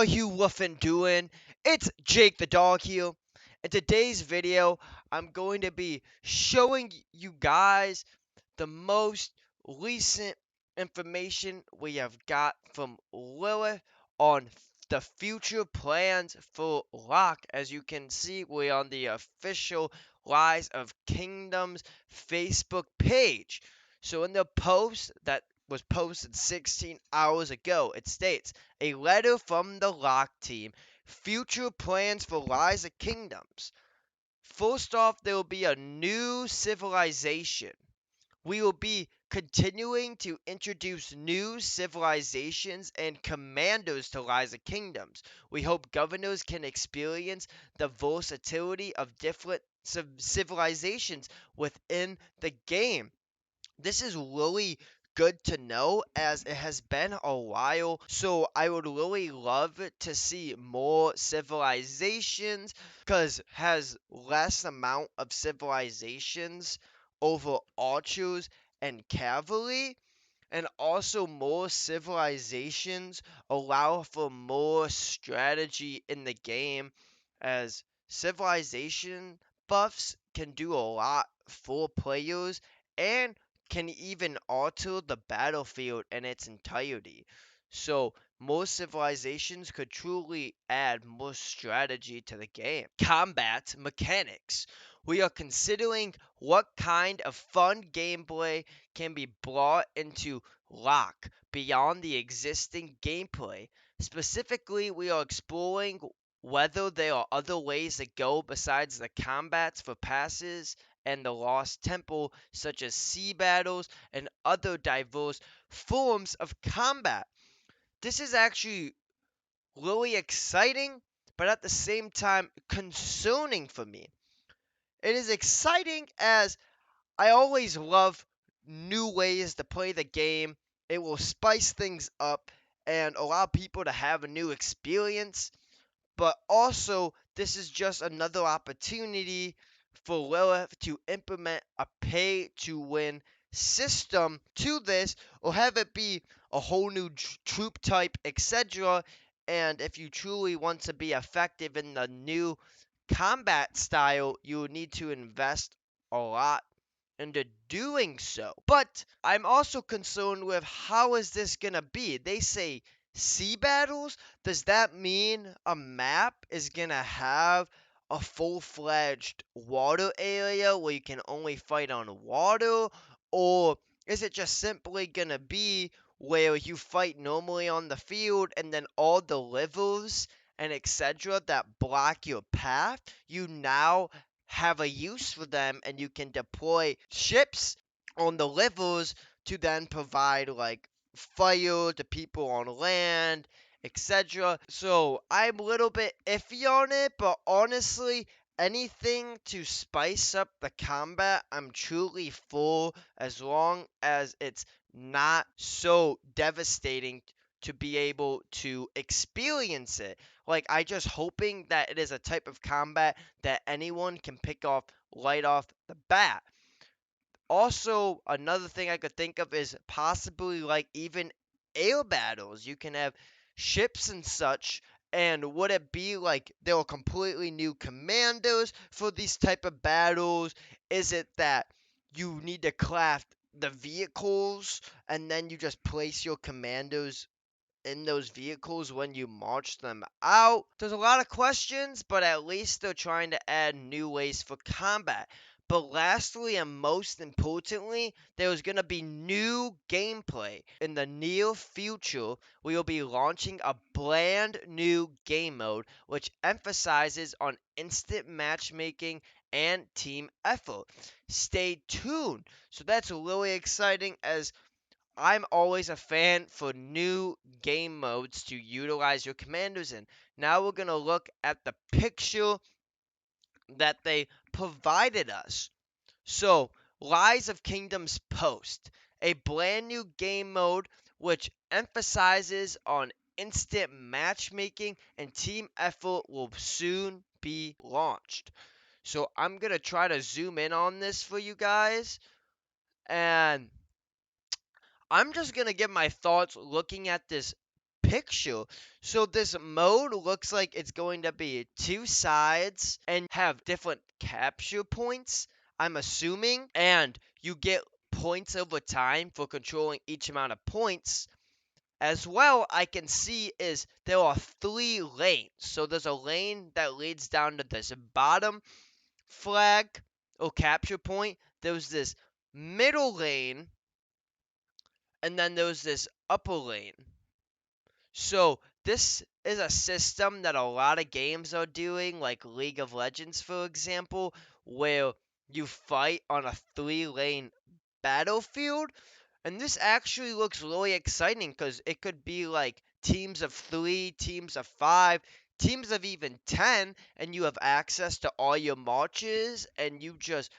How you woofing doing? It's Jake the Dog here. In today's video, I'm going to be showing you guys the most recent information we have got from Lilith on the future plans for Locke. As you can see, we're on the official Rise of Kingdoms Facebook page. So in the post that was posted 16 hours ago, it states, a letter from the Locke team, future plans for Rise of Kingdoms. First off, there will be a new civilization. We will be continuing to introduce new civilizations and commanders to Rise of Kingdoms. We hope governors can experience the versatility of different civilizations within the game. This is really good to know as it has been a while, so I would really love to see more civilizations because has less amount of civilizations over archers and cavalry, and also more civilizations allow for more strategy in the game, as civilization buffs can do a lot for players and can even alter the battlefield in its entirety. So more civilizations could truly add more strategy to the game. Combat mechanics. We are considering what kind of fun gameplay can be brought into Locke beyond the existing gameplay. Specifically, we are exploring whether there are other ways to go besides the combats for passes and the Lost Temple, such as sea battles and other diverse forms of combat. This is actually really exciting, but at the same time concerning for me. It is exciting as I always love new ways to play the game. It will spice things up and allow people to have a new experience. But also, this is just another opportunity for Lilith to implement a pay to win system to this, or have it be a whole new troop type, etc. And if you truly want to be effective in the new combat style, you will need to invest a lot into doing so. But I'm also concerned with how is this gonna be? They say sea battles. Does that mean a map is gonna have a full-fledged water area where you can only fight on water? Or is it just simply gonna be where you fight normally on the field and then all the rivers and etc. that block your path, you now have a use for them and you can deploy ships on the rivers to then provide like fire to people on land, etc. So I'm a little bit iffy on it, but honestly, anything to spice up the combat, I'm truly for, as long as it's not so devastating to be able to experience it. Like, I just hoping that it is a type of combat that anyone can pick off right off the bat. Also, another thing I could think of is possibly like even air battles. You can have ships and such. And would it be like there are completely new commandos for these type of battles? Is it that you need to craft the vehicles and then you just place your commandos in those vehicles when you march them out? There's a lot of questions, but at least they're trying to add new ways for combat. But lastly and most importantly, there's going to be new gameplay. In the near future, we will be launching a brand new game mode which emphasizes on instant matchmaking and team effort. Stay tuned. So that's really exciting, as I'm always a fan for new game modes to utilize your commanders in. Now we're going to look at the picture that they provided us. So, Rise of Kingdoms Post, a brand new game mode which emphasizes on instant matchmaking and team effort, will soon be launched. So, I'm going to try to zoom in on this for you guys, and I'm just going to give my thoughts looking at this picture. So this mode looks like it's going to be two sides and have different capture points, I'm assuming, and you get points over time for controlling each amount of points. As well, I can see is there are 3 lanes. So there's a lane that leads down to this bottom flag or capture point. There's this middle lane, and then there's this upper lane. So this is a system that a lot of games are doing, like League of Legends, for example, where you fight on a 3-lane battlefield. And this actually looks really exciting because it could be like teams of 3, teams of 5, teams of even 10, and you have access to all your marches, and you just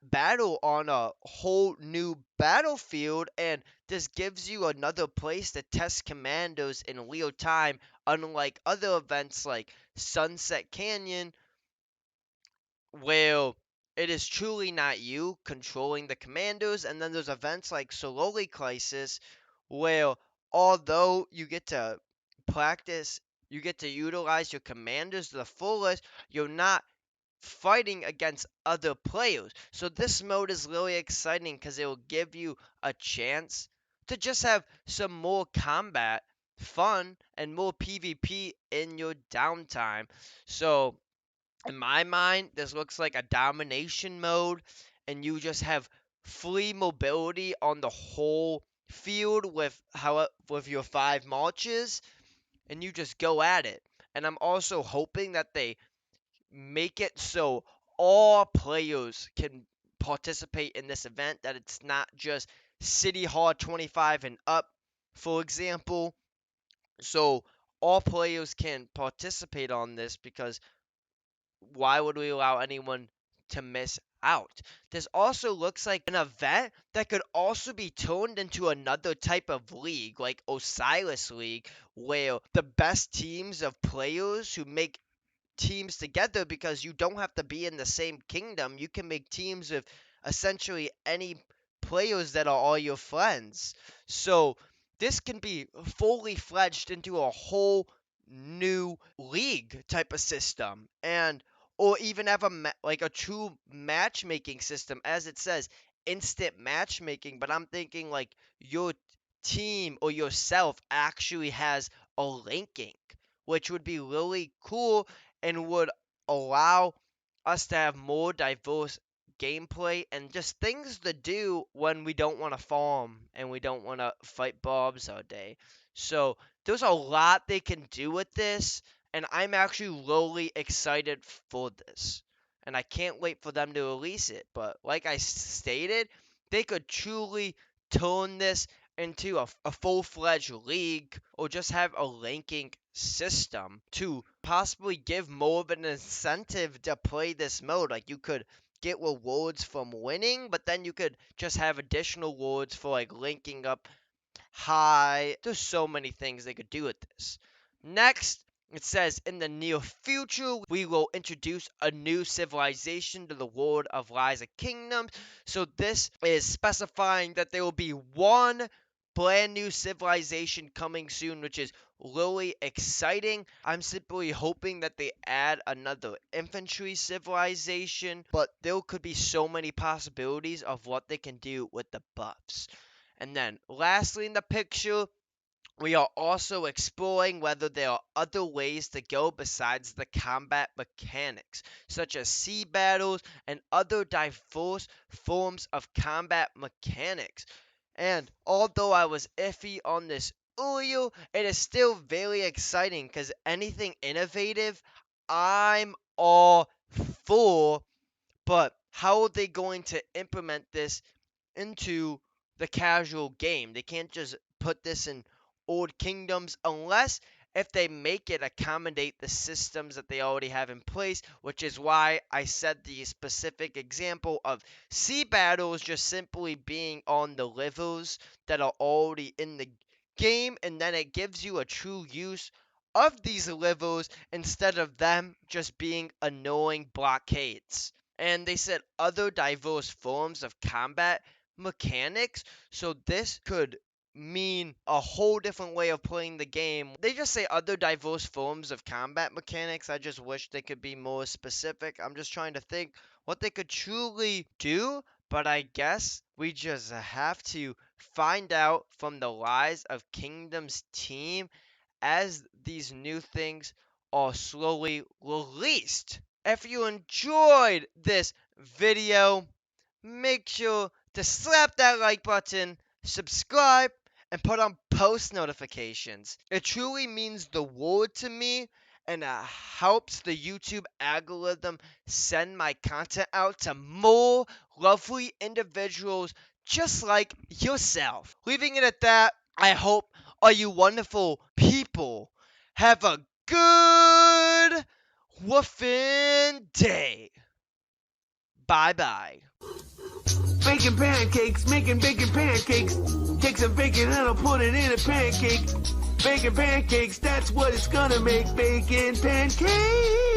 battle on a whole new battlefield, and this gives you another place to test commandos in real time, unlike other events like Sunset Canyon, where it is truly not you controlling the commandos. And then there's events like Sololi Crisis, where although you get to practice, you get to utilize your commanders to the fullest, you're not fighting against other players. So this mode is really exciting because it will give you a chance to just have some more combat fun and more PvP in your downtime. So in my mind, this looks like a domination mode, and you just have free mobility on the whole field with your 5 marches, and you just go at it. And I'm also hoping that they make it so all players can participate in this event, that it's not just City Hall 25 and up, for example. So all players can participate on this, because why would we allow anyone to miss out? This also looks like an event that could also be turned into another type of league, like Osiris League, where the best teams of players who make teams together, because you don't have to be in the same kingdom. You can make teams with essentially any players that are all your friends. So this can be fully fledged into a whole new league type of system, and or even have like a true matchmaking system, as it says instant matchmaking. But I'm thinking like your team or yourself actually has a ranking, which would be really cool and would allow us to have more diverse gameplay and just things to do when we don't want to farm and we don't want to fight bobs all day. So there's a lot they can do with this, and I'm actually really excited for this. And I can't wait for them to release it. But like I stated, they could truly turn this into a full-fledged league, or just have a ranking system to possibly give more of an incentive to play this mode. Like you could get rewards from winning, but then you could just have additional rewards for like linking up high. There's so many things they could do with this. Next, it says in the near future, we will introduce a new civilization to the world of Rise of Kingdoms. So this is specifying that there will be one brand new civilization coming soon, which is really exciting. I'm simply hoping that they add another infantry civilization, but there could be so many possibilities of what they can do with the buffs. And then lastly in the picture, we are also exploring whether there are other ways to go besides the combat mechanics, such as sea battles and other diverse forms of combat mechanics. And although I was iffy on this earlier, it is still very exciting, because anything innovative, I'm all for. But how are they going to implement this into the casual game? They can't just put this in old kingdoms, unless if they make it accommodate the systems that they already have in place, which is why I said the specific example of sea battles just simply being on the rivers that are already in the game, and then it gives you a true use of these rivers instead of them just being annoying blockades. And they said other diverse forms of combat mechanics. So this could mean a whole different way of playing the game. They just say other diverse forms of combat mechanics. I just wish they could be more specific. I'm just trying to think what they could truly do, but I guess we just have to find out from the Rise of Kingdoms team as these new things are slowly released. If you enjoyed this video, make sure to slap that like button, subscribe, and put on post notifications. It truly means the world to me, and it helps the YouTube algorithm send my content out to more lovely individuals just like yourself. Leaving it at that, I hope all you wonderful people have a good woofing day. Bye bye. Baking pancakes, making bacon pancakes. Take some bacon and I'll put it in a pancake. Bacon pancakes, that's what it's gonna make. Bacon pancakes.